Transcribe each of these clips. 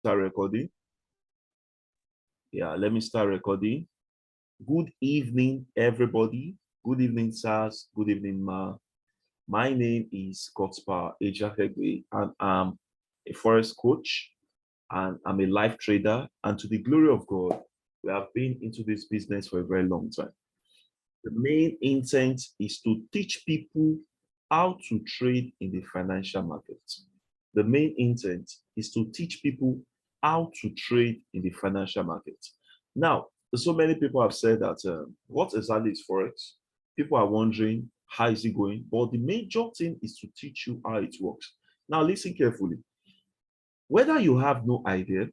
start recording. Yeah, let me start recording. Good evening, everybody. Good evening, sirs. Good evening, ma. My name is Godspa Ejahegwe, and I'm a forex coach, and I'm a life trader. And to the glory of God, we have been into this business for a very long time. The main intent is to teach people how to trade in the financial market. The main intent is to teach people how to trade in the financial market. Now, so many people have said that what exactly is Forex? People are wondering how is it going? But the major thing is to teach you how it works. Now, listen carefully. Whether you have no idea,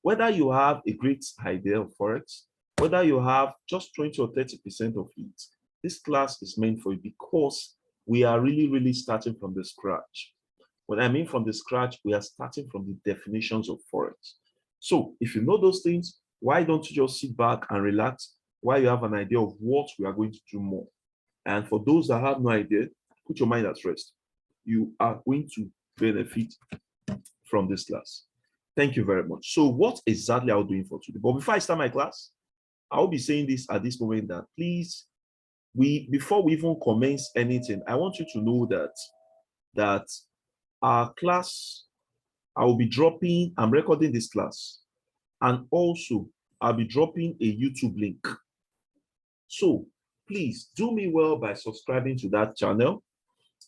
whether you have a great idea of Forex, whether you have just 20 or 30% of it, this class is meant for you because we are really starting from the scratch. When I mean from the scratch, we are starting from the definitions of Forex. So if you know those things, why don't you just sit back and relax while you have an idea of what we are going to do more? And for those that have no idea, put your mind at rest. You are going to benefit from this class. Thank you very much. So what exactly are we doing for today? But before I start my class, I will be saying this at this moment that please, before we even commence anything, I want you to know that our class, I'm recording this class, and also I'll be dropping a YouTube link. So please do me well by subscribing to that channel.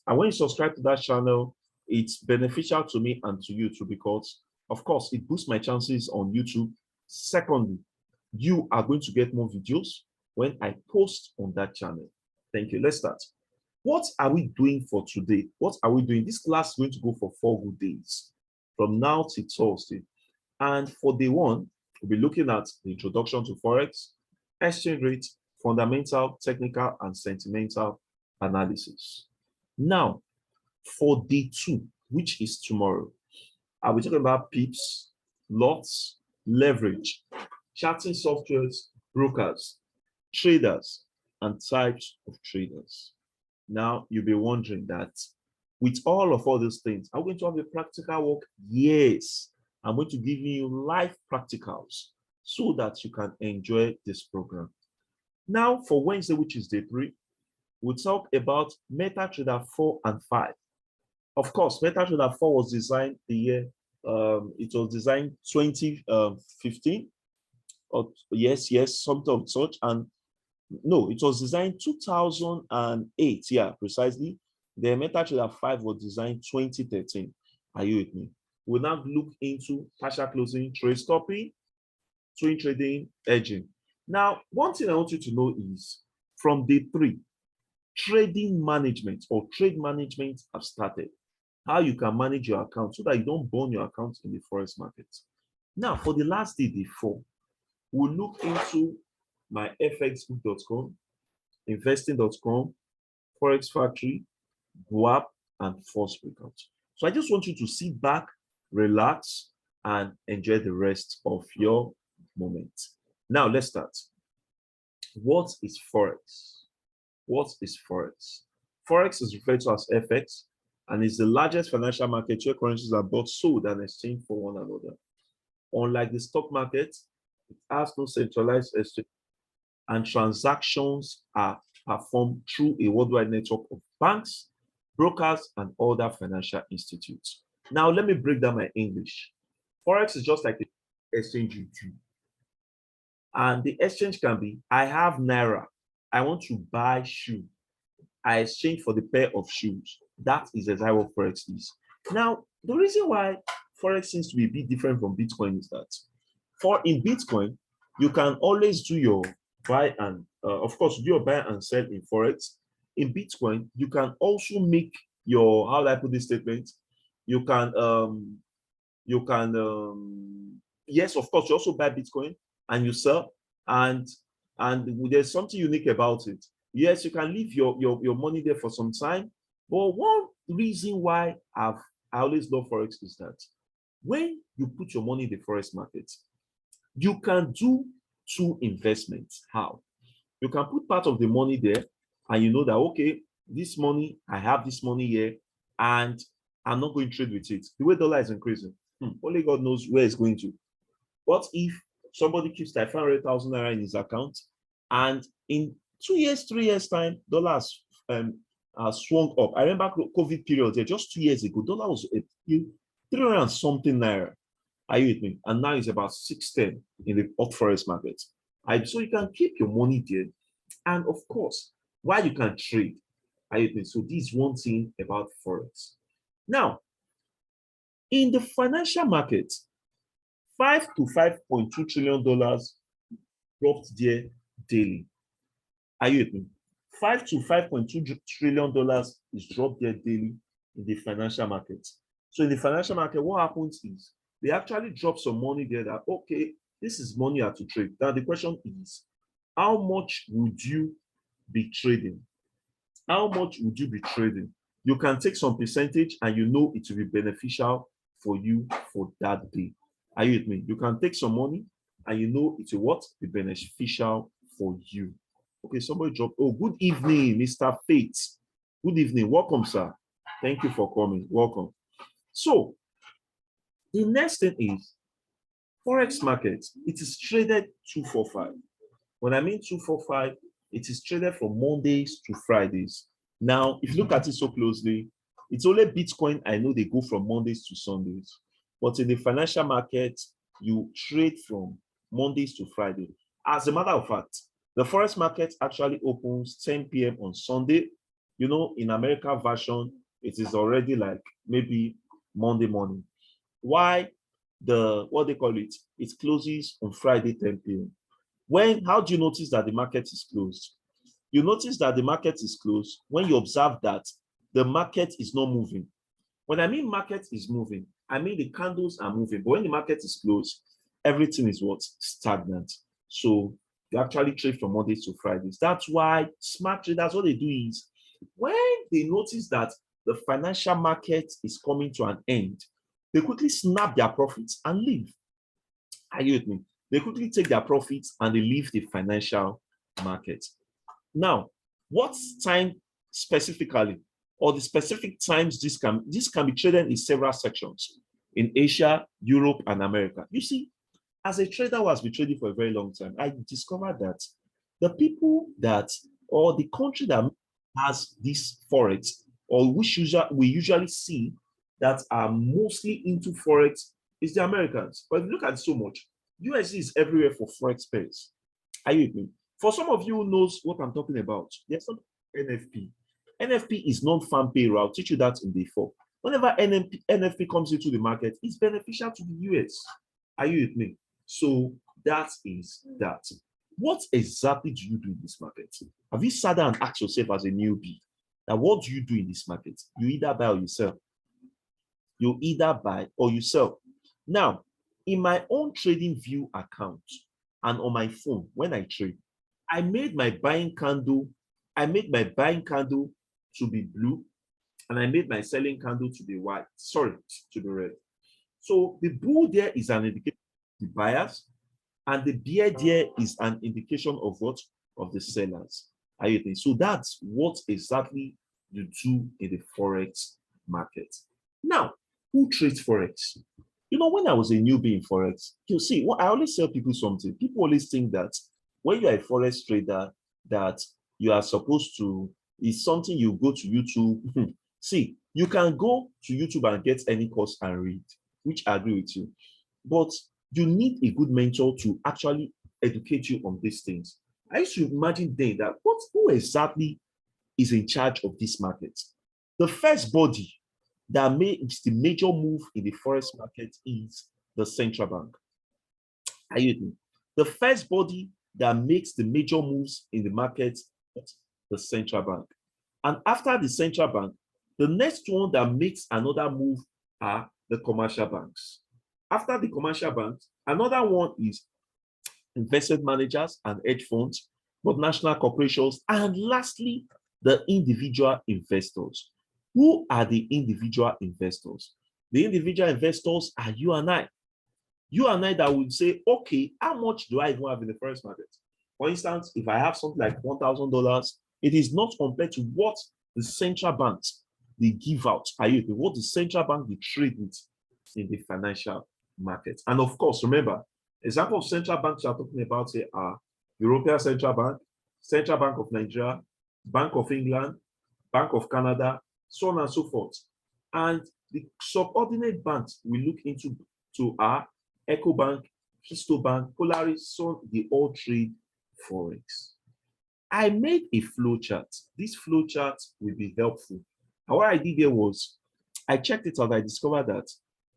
And when you subscribe to that channel, it's beneficial to me and to you too, because of course it boosts my chances on YouTube. Secondly, you are going to get more videos when I post on that channel. Thank you. Let's start. What are we doing for today? What are we doing? This class is going to go for 4 good days, from now till Thursday. And for day 1, we'll be looking at the introduction to Forex, exchange rate, fundamental, technical, and sentimental analysis. Now, for day 2, which is tomorrow, I'll be talking about pips, lots, leverage, charting softwares, brokers, traders, and types of traders. Now, you'll be wondering that with all these things, are we going to have a practical work? Yes. I'm going to give you live practicals so that you can enjoy this program. Now, for Wednesday, which is day 3, we'll talk about MetaTrader 4 and 5. Of course, MetaTrader 4 was designed the year, it was designed 2015. Yes, something of such. And no, it was designed 2008, yeah, precisely. The MetaTrader 5 was designed 2013. Are you with me? We'll now look into partial closing, trade stopping, swing trading, edging. Now, one thing I want you to know is from day 3, trading management or trade management have started. How you can manage your account so that you don't burn your account in the forex market. Now, for the last day, day 4, we'll look into my fxbook.com, investing.com, Forex Factory, GWAP, and Force Breakout. So I just want you to sit back, relax, and enjoy the rest of your moment. Now, let's start. What is Forex? What is Forex? Forex is referred to as FX and is the largest financial market where currencies are bought, sold, and exchanged for one another. Unlike the stock market, it has no centralized exchange, and transactions are performed through a worldwide network of banks, brokers, and other financial institutes. Now, let me break down my English. Forex is just like the exchange you do. And the exchange can be, I have Naira. I want to buy shoe. I exchange for the pair of shoes. That is exactly what Forex is. Now, the reason why Forex seems to be a bit different from Bitcoin is that in Bitcoin, you can always do your buy and, of course, do your buy and sell in Forex. In Bitcoin, you can also make your, how do I put this statement? You can, yes, of course, you also buy Bitcoin and you sell, and there's something unique about it. Yes, you can leave your money there for some time, but one reason why I always love Forex is that when you put your money in the Forex market, you can do 2 investments. How? You can put part of the money there, and you know that, okay, this money, I have this money here, and I'm not going to trade with it. The way dollar is increasing, Only God knows where it's going to. What if somebody keeps like 500,000 naira in his account, and in 2 years, 3 years time, dollars swung up? I remember COVID period, just 2 years ago, dollar was 300 and something naira. Are you with me? And now it's about 610 in the hot forest market. So you can keep your money there. And of course, while you can trade, are you with me? So this is one thing about Forex. Now, in the financial market, 5 to $5.2 trillion dropped there daily. Are you with me? $5 to $5.2 trillion is dropped there daily in the financial market. So in the financial market, what happens is they actually drop some money there that, okay, this is money you have to trade. Now the question is, how much would you be trading? How much would you be trading? You can take some percentage and you know it will be beneficial for you for that day. Are you with me? You can take some money and you know it will what? Be beneficial for you. Okay, somebody dropped. Oh, good evening, Mr. Faith. Good evening. Welcome, sir. Thank you for coming. Welcome. So, the next thing is Forex market. It is traded 245. When I mean 245, it is traded from Mondays to Fridays. Now, if you look at it so closely, it's only Bitcoin I know they go from Mondays to Sundays. But in the financial market, you trade from Mondays to Friday. As a matter of fact, the Forex market actually opens 10 p.m. on Sunday. You know, in America version, it is already like maybe Monday morning. Why what they call it, it closes on Friday 10 p.m. How do you notice that the market is closed? You notice that the market is closed when you observe that the market is not moving. When I mean market is moving, I mean the candles are moving. But when the market is closed, everything is what? Stagnant. So you actually trade from Mondays to Fridays. That's why smart traders, what they do is when they notice that the financial market is coming to an end, they quickly snap their profits and leave. Are you with me? They quickly take their profits and they leave the financial market. Now, what time specifically, or the specific times this can be traded in several sections in Asia, Europe, and America. You see, as a trader who has been trading for a very long time, I discovered that the people that, or the country that has this Forex, or which we usually see that are mostly into Forex, is the Americans. But if you look at it so much, USD is everywhere for Forex pairs. Are you with me? For some of you who knows what I'm talking about, there's some NFP. NFP is non-farm payroll. I'll teach you that in day 4. Whenever NFP comes into the market, it's beneficial to the US. Are you with me? So that is that. What exactly do you do in this market? Have you sat down and asked yourself as a newbie, that what do you do in this market? You either buy or you sell. You either buy or you sell. Now, in my own trading view account and on my phone, when I trade, I made my buying candle to be blue, and I made my selling candle to be white. Sorry, to be red. So the blue there is an indication of the buyers, and the bear there is an indication of what? Of the sellers. Are you think? So that's what exactly you do in the Forex market. Now, who trades Forex? You know, when I was a newbie in Forex, you see, I always tell people something. People always think that when you're a Forex trader, that you are supposed to, is something you go to YouTube. See, you can go to YouTube and get any course and read, which I agree with you. But you need a good mentor to actually educate you on these things. I used to imagine then that who exactly is in charge of this market? The first body that makes the major move in the Forex market is the central bank. Are you with me? The first body that makes the major moves in the market is the central bank. And after the central bank, the next one that makes another move are the commercial banks. After the commercial banks, another one is investment managers and hedge funds, multinational corporations, and lastly, the individual investors. Who are the individual investors? The individual investors are you and I. You and I that would say, okay, how much do I even have in the Forex market? For instance, if I have something like $1,000, it is not compared to what the central banks they give out. Are you what the central bank they trade with? in the financial market. And of course, remember, example of central banks we are talking about here are European Central Bank, Central Bank of Nigeria, Bank of England, Bank of Canada, so on and so forth. And the subordinate banks we look into are EcoBank, Keystone Bank, Polaris, so they all trade Forex. I made a flow chart. This flow chart will be helpful. And what I did here was I checked it out. I discovered that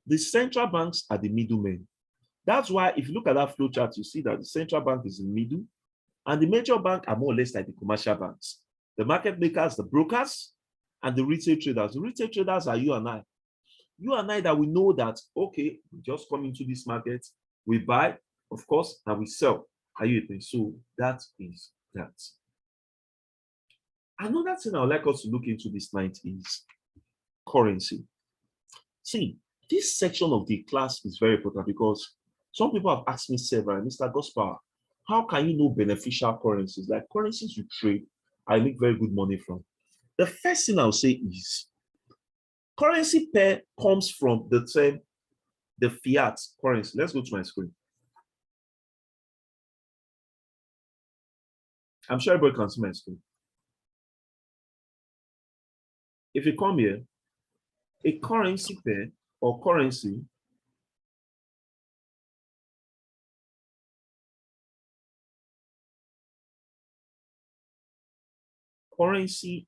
the central banks are the middlemen. That's why if you look at that flow chart, you see that the central bank is in the middle, and the major banks are more or less like the commercial banks. The market makers, the brokers, and the retail traders. The retail traders are you and I. You and I that we know that, okay, we just come into this market, we buy, of course, and we sell. Are you with me? So that is that. Another thing I would like us to look into this night is currency. See, this section of the class is very important because some people have asked me several, Mr. Gospel, how can you know beneficial currencies? Like currencies you trade, I make very good money from. The first thing I'll say is currency pair comes from the term, the fiat currency. Let's go to my screen. I'm sure everybody can see my screen. If you come here, a currency pair or currency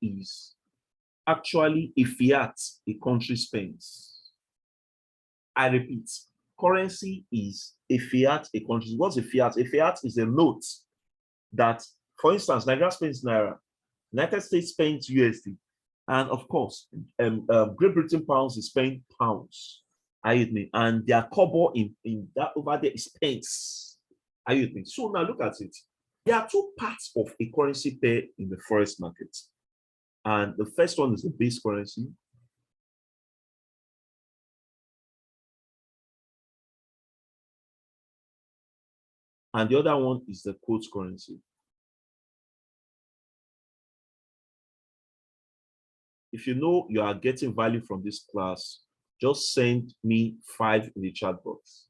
is actually a fiat a country spends. I repeat, currency is a fiat a country. What's a fiat? A fiat is a note that, for instance, Nigeria spends Naira, United States spends USD, and of course, Great Britain pounds is paying pounds. Are you with me? And their kobo in that over there is pence. Are you with me? So now look at it. There are two parts of a currency pair in the forex market. And the first one is the base currency. And the other one is the quote currency. If you know you are getting value from this class, just send me 5 in the chat box.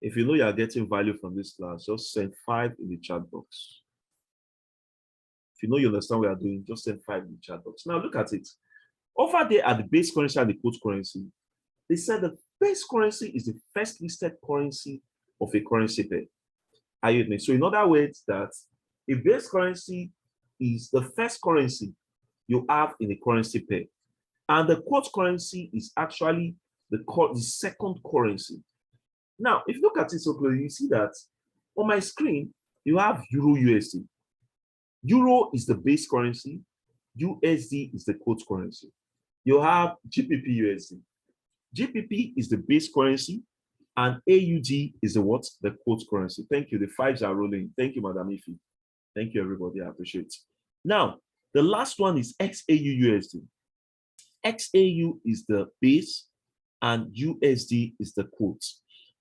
If you know you are getting value from this class, just send 5 in the chat box. If you know you understand what we are doing, just send 5 in the chat box. Now look at it. Over there at the base currency and the quote currency, they said the base currency is the first listed currency of a currency pair. Are you with me? So in other words, that a base currency is the first currency you have in a currency pair. And the quote currency is actually the second currency. Now, if you look at it so closely, you see that on my screen, you have Euro USD. Euro is the base currency. USD is the quote currency. You have GBP USD. GBP is the base currency, and AUD is the what? The quote currency. Thank you. The 5s are rolling. Thank you, Madam Ifi. Thank you, everybody. I appreciate it. Now, the last one is XAU USD. XAU is the base, and USD is the quote.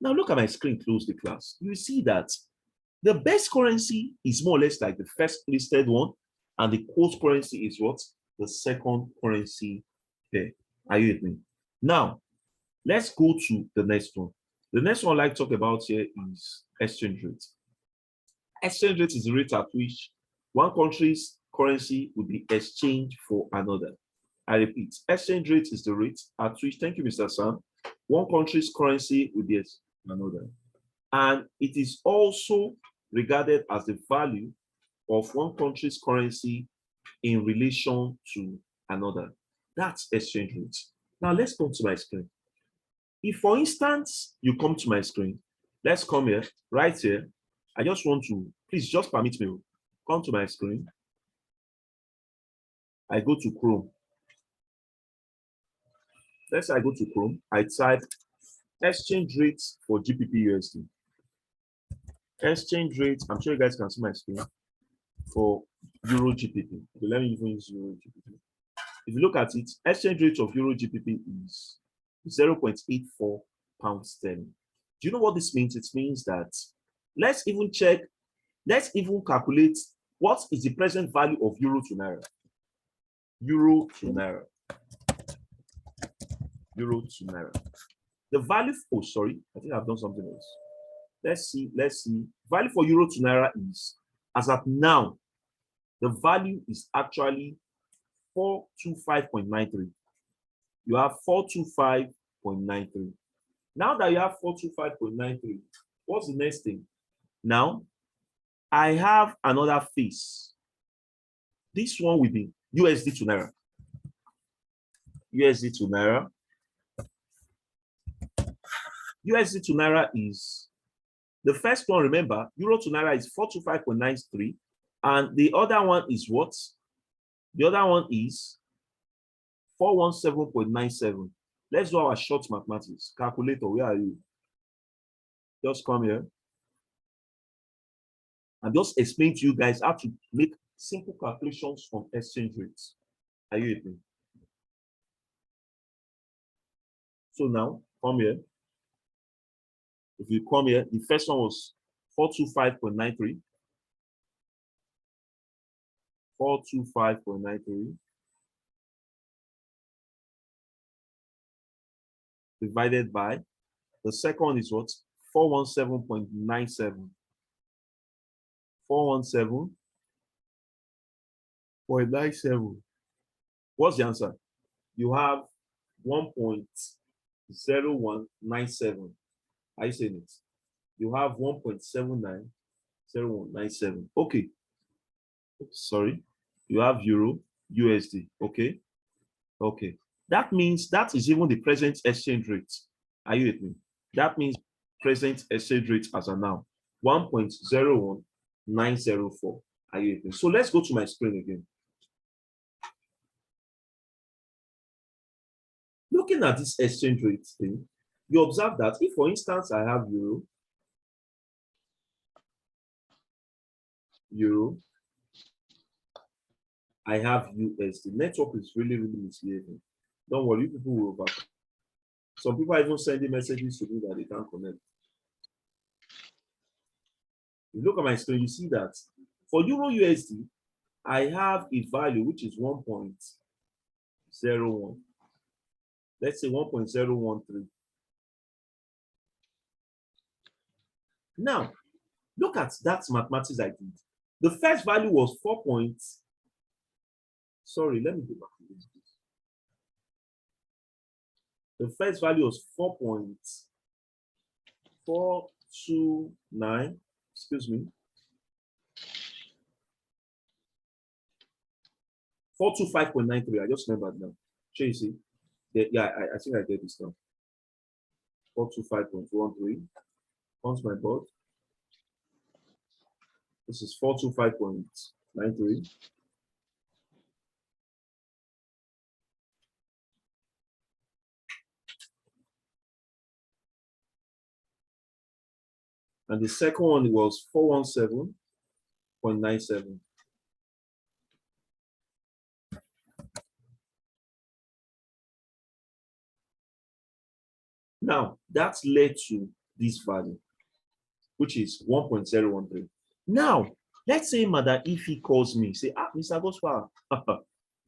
Now, look at my screen closely, class. You see that the base currency is more or less like the first listed one, and the quote currency is what? The second currency pair. Are you with me? Now, let's go to the next one. The next one I'd like to talk about here is exchange rate. Exchange rate is the rate at which one country's currency will be exchanged for another. I repeat, exchange rate is the rate at which, thank you, Mr. Sam, one country's currency will be exchanged for another. And it is also regarded as the value of one country's currency in relation to another. That's exchange rate. Now let's come to my screen. If, for instance, you come to my screen, let's come here, right here. I just want to, please just permit me, come to my screen. I go to Chrome. Let's say I go to Chrome. I type exchange rates for GBP USD. Exchange rate, I'm sure you guys can see my screen, for Euro GBP. Okay, let me even use Euro GBP. If you look at it, exchange rate of Euro GBP is 0.84 pounds sterling. Do you know what this means? It means that let's even check, let's even calculate what is the present value of Euro to Naira. Euro to Naira. Euro to Naira. The value, oh, sorry, I think I've done something else. Let's see. Value for euro to naira is, as at now, the value is actually 425.93. You have 425.93. Now that you have 425.93, what's the next thing? Now, I have another face. This one will be USD to Naira. USD to Naira. USD to Naira is, the first one, remember, Euro to Naira is 425.93. And the other one is what? The other one is 417.97. Let's do our short mathematics. Calculator, where are you? Just come here. And just explain to you guys how to make simple calculations from exchange rates. Are you with me? So now, come here. If you come here, the first one was 425.93. 425.93 divided by, the second one is what? 417.97. 417.97. What's the answer? You have 1.0197. Are you saying it? You have 1.790197. Okay. Sorry. You have euro, USD. Okay. Okay. That means that is even the present exchange rate. Are you with me? That means present exchange rate as of now, 1.01904. Are you with me? So let's go to my screen again. Looking at this exchange rate thing, you observe that if, for instance, I have euro, I have US. The network is really, really misbehaving. Don't worry, people will back. Some people are even sending messages to me that they can't connect. You look at my screen, you see that for Euro USD, I have a value which is 1.01. Let's say 1.013. Now, look at that mathematics I did. The first value was 4 points. Sorry, let me go back to this. The first value was 4.429. Excuse me. 425.93. I just remembered now. So you see, yeah, I think I get this now. 425.13. Onto my board. This is 425.93. And the second one was 417.97. Now, that led to this value, which is 1.013. Now, let's say Mother Ify calls me, say, Mr. Gospel,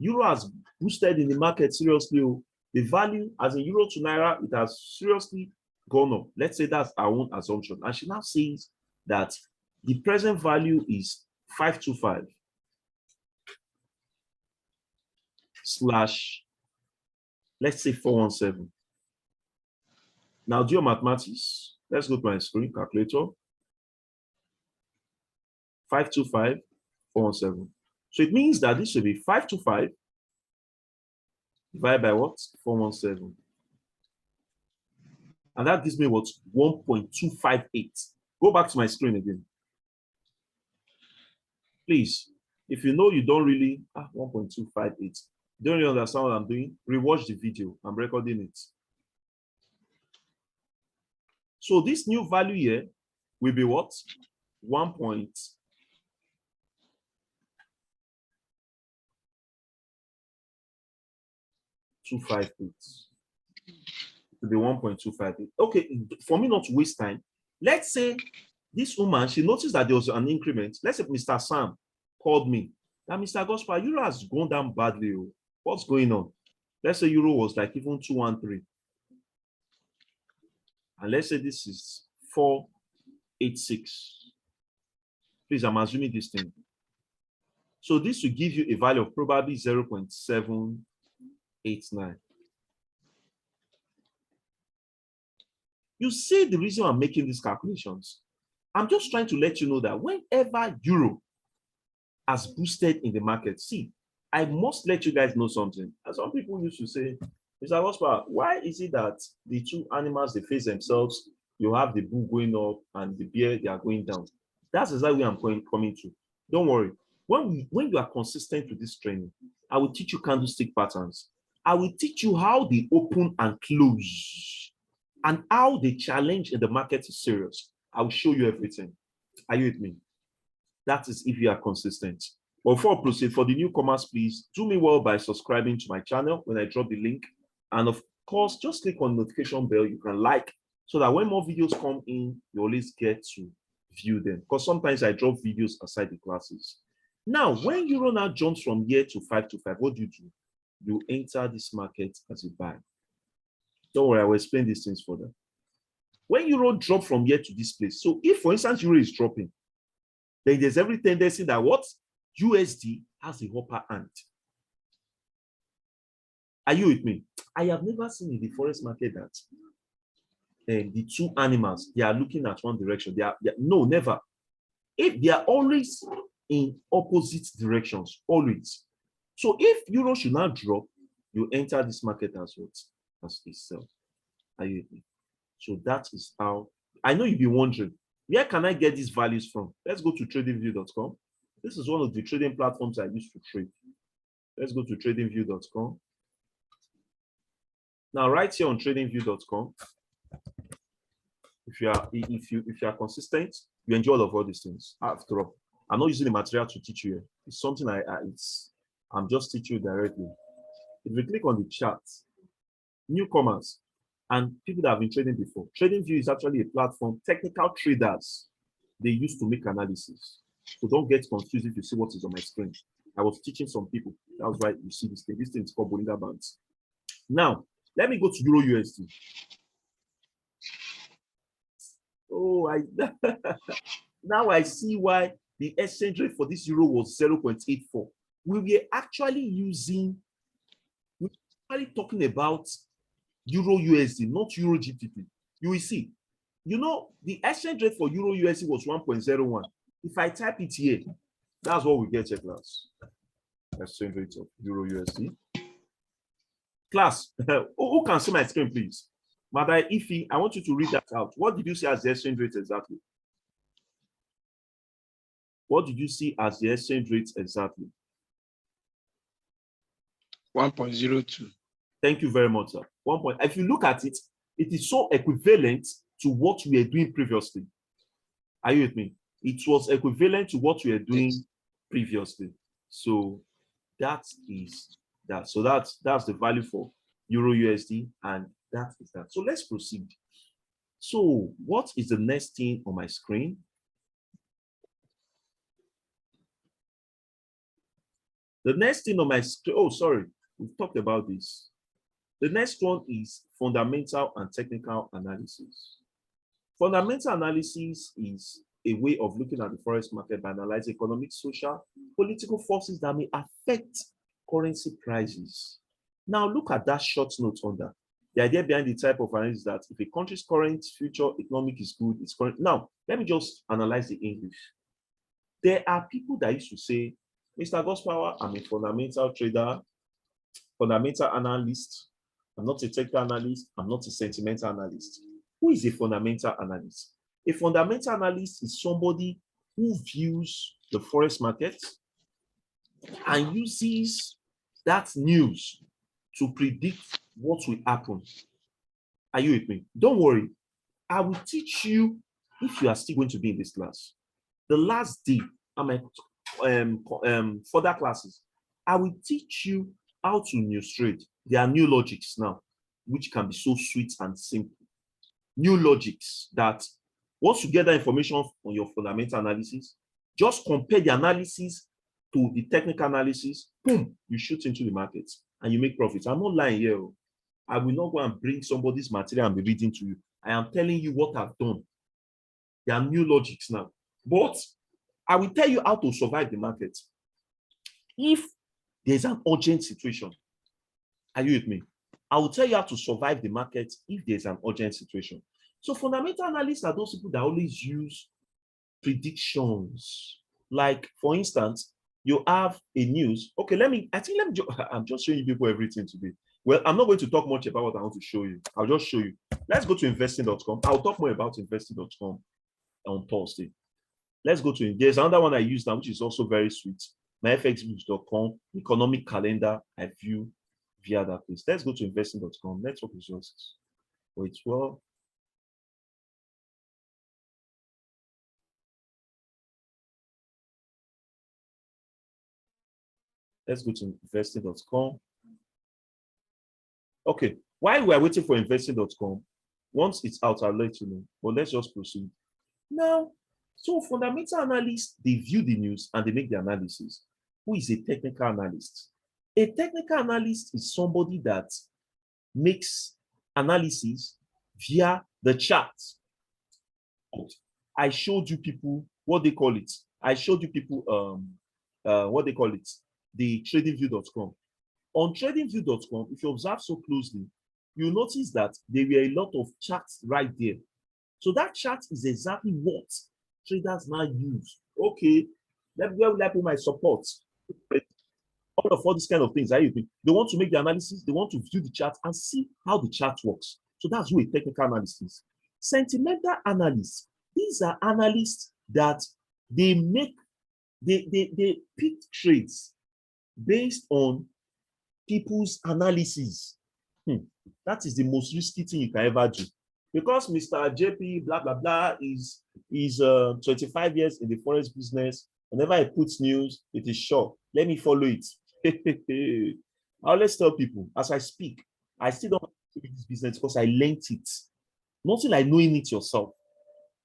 Euro has boosted in the market seriously. The value as a Euro to Naira, it has seriously gone up. Let's say that's our own assumption. And she now says that the present value is 525 slash, let's say 417. Now do your mathematics. Let's go to my screen calculator. 525, 417. So it means that this should be 525 divided by what? 417. And that gives me what? 1.258. Go back to my screen again. Please, if you know you don't really, 1.258, don't really understand what I'm doing, rewatch the video. I'm recording it. So this new value here will be what? 1.258. It will be 1.258. Okay, for me not to waste time, let's say this woman, she noticed that there was an increment. Let's say Mr. Sam called me. Now, Mr. Gospel, Euro has gone down badly. What's going on? Let's say Euro was like even 213. And let's say this is 486. Please, I'm assuming this thing. So this will give you a value of probably 0.789. You see the reason I'm making these calculations. I'm just trying to let you know that whenever euro has boosted in the market, see, I must let you guys know something. And some people used to say, Mr. Gosper, why is it that the two animals, they face themselves, you have the bull going up and the bear, they are going down? That's exactly where I'm coming to. Don't worry. When you are consistent with this training, I will teach you candlestick patterns. I will teach you how they open and close and how the challenge in the market is serious. I will show you everything. Are you with me? That is if you are consistent. But before I proceed, for the newcomers, please do me well by subscribing to my channel when I drop the link. And of course, just click on the notification bell. You can like so that when more videos come in, you always get to view them. Because sometimes I drop videos aside the classes. Now, when euro now jumps from here to 525, what do? You enter this market as a buy. Don't worry, I will explain these things further. When euro drop from here to this place, so if, for instance, euro is dropping, then there's every tendency that what? USD has a upper hand. Are you with me? I have never seen in the forex market that the two animals, they are looking at one direction. No, never. If they are always in opposite directions, always. So if euro should not drop, you enter this market as what? As a sell. Are you with me? So that is how. I know you'll be wondering, where can I get these values from? Let's go to tradingview.com. This is one of the trading platforms I use to trade. Let's go to tradingview.com. Now, right here on tradingview.com, if you are consistent, you enjoy all of all these things. After all, I'm not using the material to teach you here. It's something I'm just teaching you directly. If you click on the chart, newcomers and people that have been trading before, TradingView is actually a platform technical traders they use to make analysis. So don't get confused if you see what is on my screen. I was teaching some people. That was why you see this thing. This thing is called Bollinger Bands. Now, let me go to Euro USD. Oh, now I see why the exchange rate for this euro was 0.84. We were actually talking about Euro USD, not Euro GBP. You will see. You know, the exchange rate for Euro USD was 1.01. If I type it here, that's what we get at class. Exchange rate of Euro USD. Class, who can see my screen, please? Madai Ifi, I want you to read that out. What did you see as the exchange rate exactly? What did you see as the exchange rate exactly? 1.02. Thank you very much, sir. If you look at it, it is so equivalent to what we were doing previously. Are you with me? It was equivalent to what we were doing previously. So that is that. So that's the value for Euro USD, and that is that. So let's proceed. So what is the next thing on my screen? The next thing on my screen, oh, sorry, we've talked about this. The next one is fundamental and technical analysis. Fundamental analysis is a way of looking at the forex market by analyzing economic, social, political forces that may affect currency prices. Now look at that short note under. The idea behind the type of analysis is that if a country's current future economic is good, it's current. Now, let me just analyze the English. There are people that used to say, Mr. Gospower, I'm a fundamental trader, fundamental analyst. I'm not a technical analyst. I'm not a sentimental analyst. Who is a fundamental analyst? A fundamental analyst is somebody who views the forex market and uses that news to predict what will happen. Are you with me? Don't worry. I will teach you if you are still going to be in this class. The last day, further classes, I will teach you how to news trade. There are new logics now, which can be so sweet and simple. New logics that once you get that information on your fundamental analysis, just compare the analysis to the technical analysis, boom, you shoot into the market and you make profits. I'm not lying here. I will not go and bring somebody's material and be reading to you. I am telling you what I've done. There are new logics now. But I will tell you how to survive the market. If there's an urgent situation, are you with me? I will tell you how to survive the market if there's an urgent situation. So fundamental analysts are those people that always use predictions. Like, for instance, you have a news. Okay, I'm just showing you people everything today. Well, I'm not going to talk much about what I want to show you. I'll just show you. Let's go to investing.com. I'll talk more about investing.com on Thursday. Let's go to it. There's another one I use now, which is also very sweet. myfxbooks.com, economic calendar, I view via that place. Let's go to investing.com. Network resources. Wait, well. Let's go to investing.com. Okay, while we are waiting for investing.com, once it's out, I'll let you know. But let's just proceed. Now, so fundamental analysts, they view the news and they make the analysis. Who is a technical analyst? A technical analyst is somebody that makes analysis via the chart. I showed you people what they call it. I showed you people what they call it, the tradingview.com. On tradingview.com, if you observe so closely, you notice that there were a lot of charts right there. So that chart is exactly what traders now use. Okay, where will I put my support? All these kind of things. They want to make the analysis, they want to view the chart and see how the chart works. So that's who a technical analyst is. Sentimental analysts, these are analysts that they pick trades based on people's analysis. That is the most risky thing you can ever do. Because Mr. JP, blah, blah, blah, is 25 years in the forex business. Whenever he puts news, it is sure. Let me follow it. I always tell people, as I speak, I still don't do this business because I learned it. Nothing like knowing it yourself.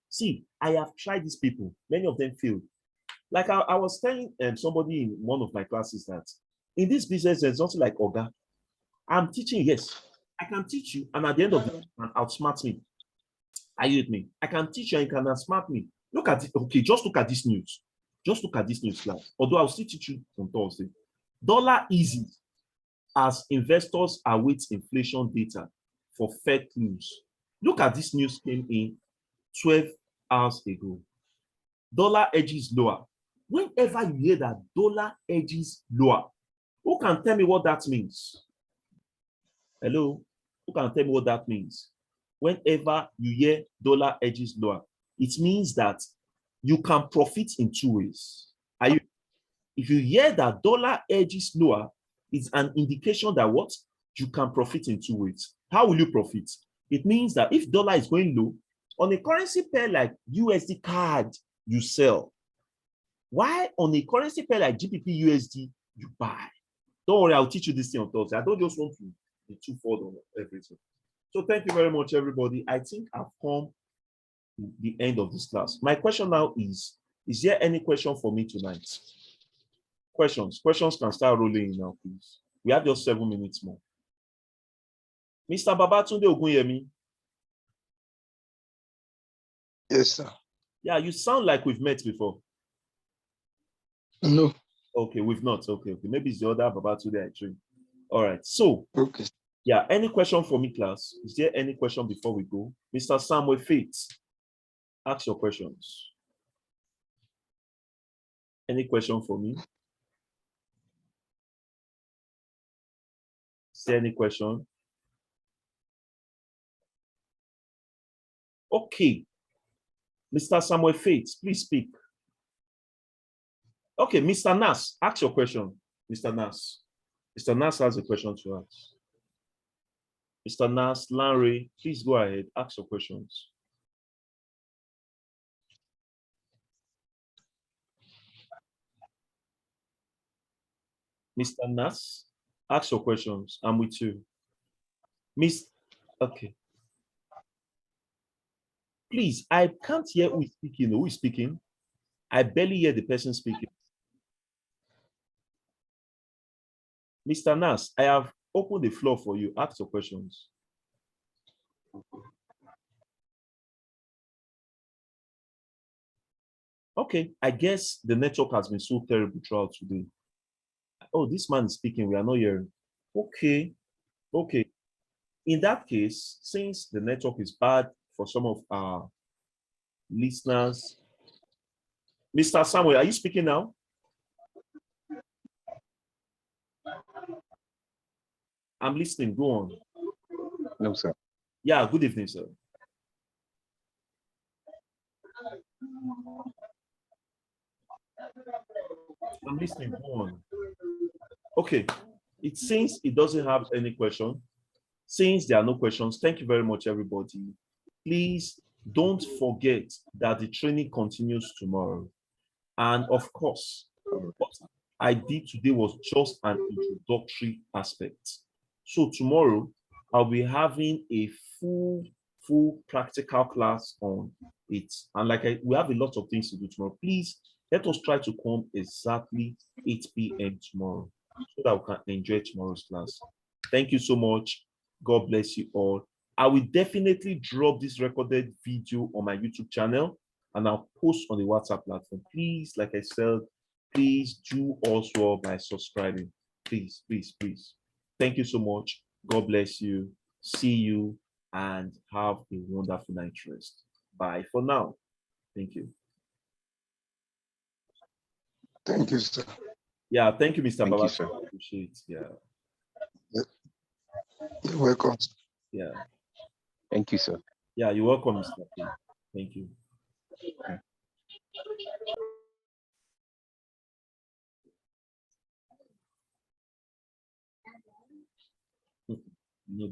See, I have tried these people. Many of them failed. Like I was telling somebody in one of my classes that in this business, there's nothing like Oga. I'm teaching, yes. I can teach you, and at the end of the day, you can outsmart me. Are you with me? I can teach you and you can outsmart me. Look at it. Okay, just look at this news. Just look at this news class. Although I'll still teach you on Thursday. Dollar easy as investors await inflation data for Fed news. Look at this news came in 12 hours ago. Dollar edges lower. Whenever you hear that dollar edges lower, who can tell me what that means? Hello? Who can tell me what that means? Whenever you hear dollar edges lower, it means that you can profit in two ways. If you hear that dollar edges lower, it's an indication that what? You can profit in two ways. How will you profit? It means that if dollar is going low, on a currency pair like USD CAD, you sell. Why on a currency pair like GBP USD, you buy? Don't worry, I'll teach you this thing on Thursday. I don't just want to be too forward on everything. So thank you very much, everybody. I think I've come to the end of this class. My question now is there any question for me tonight? Questions can start rolling in now, please. We have just 7 minutes more. Mr. Babatunde Ogunyemi. Yes, sir. Yeah, you sound like we've met before. No. Okay, we've not. Okay. Maybe it's the other Babatunde I trained. All right. So, okay. Yeah, any question for me, class? Is there any question before we go? Mr. Samuel Faith, ask your questions. Any question for me? Is there any question? Okay. Mr. Samuel Faith, please speak. Okay, Mr. Nas, ask your question. Mr. Nas. Mr. Nas has a question to ask. Mr. Nas, Larry, please go ahead. Ask your questions. Mr. Nas, ask your questions. I'm with you. Okay. Please, I can't hear who is speaking. Who is speaking? I barely hear the person speaking. Mr. Nas, I have opened the floor for you. Ask your questions. Okay, I guess the network has been so terrible throughout today. Oh, this man is speaking. We are not hearing. Okay, okay. In that case, since the network is bad for some of our listeners, Mr. Samuel, are you speaking now? I'm listening. Go on. No, sir. Yeah, good evening, sir. I'm listening. Go on. Okay. It seems it doesn't have any question. Since there are no questions, thank you very much, everybody. Please don't forget that the training continues tomorrow. And of course, what I did today was just an introductory aspect. So tomorrow, I'll be having a full practical class on it. And we have a lot of things to do tomorrow. Please let us try to come exactly 8 p.m. tomorrow so that we can enjoy tomorrow's class. Thank you so much. God bless you all. I will definitely drop this recorded video on my YouTube channel and I'll post on the WhatsApp platform. Please, like I said, please do also by subscribing. Please, please, please. Thank you so much. God bless you. See you and have a wonderful night rest. Bye for now. Thank you. Thank you, sir. Yeah, thank you, Mr. Thank you, Baba. sir. I appreciate it. Yeah, You're welcome. yeah, Thank you, sir. yeah. You're welcome, Mr. P. Thank you. No,